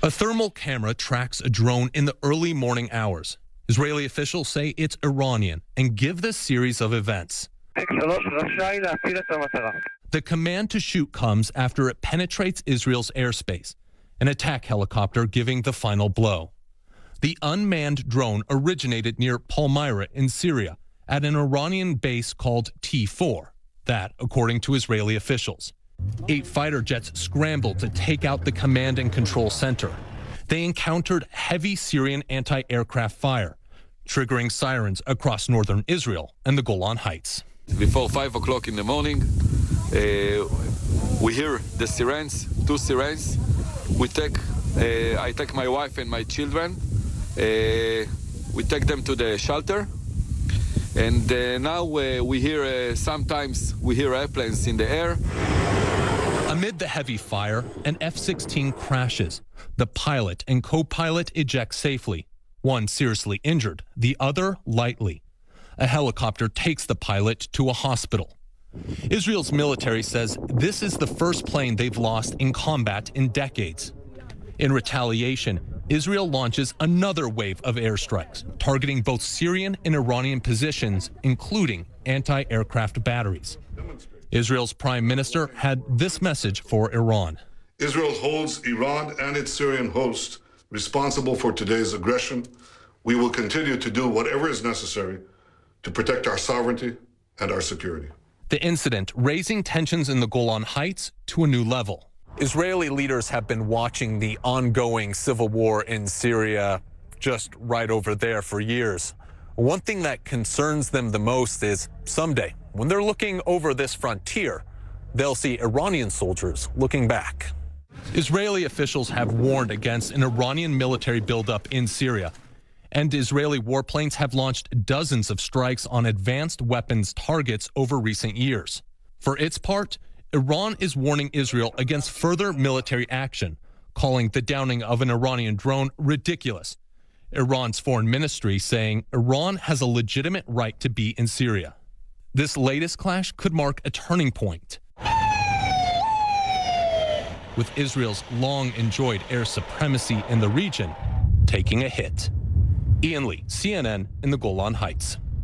A thermal camera tracks a drone in the early morning hours. Israeli officials say it's Iranian and give this series of events. The command to shoot comes after it penetrates Israel's airspace, an attack helicopter giving the final blow. The unmanned drone originated near Palmyra in Syria at an Iranian base called T4. That, according to Israeli officials. 8 fighter jets scrambled to take out the command and control center. They encountered heavy Syrian anti-aircraft fire, triggering sirens across northern Israel and the Golan Heights. Before 5 o'clock in the morning, we hear the sirens, 2 sirens. I take my wife and my children. We take them to the shelter. And now we hear, sometimes we hear airplanes in the air. Amid the heavy fire, an F-16 crashes. The pilot and co-pilot eject safely. One seriously injured, the other lightly. A helicopter takes the pilot to a hospital. Israel's military says this is the first plane they've lost in combat in decades. In retaliation, Israel launches another wave of airstrikes, targeting both Syrian and Iranian positions, including anti-aircraft batteries. Israel's prime minister had this message for Iran. Israel holds Iran and its Syrian host responsible for today's aggression. We will continue to do whatever is necessary to protect our sovereignty and our security. The incident raising tensions in the Golan Heights to a new level. Israeli leaders have been watching the ongoing civil war in Syria just right over there for years. One thing that concerns them the most is someday, when they're looking over this frontier, they'll see Iranian soldiers looking back. Israeli officials have warned against an Iranian military buildup in Syria, and Israeli warplanes have launched dozens of strikes on advanced weapons targets over recent years. For its part, Iran is warning Israel against further military action, calling the downing of an Iranian drone ridiculous. Iran's foreign ministry saying Iran has a legitimate right to be in Syria. This latest clash could mark a turning point, with Israel's long-enjoyed air supremacy in the region taking a hit. Ian Lee, CNN in the Golan Heights.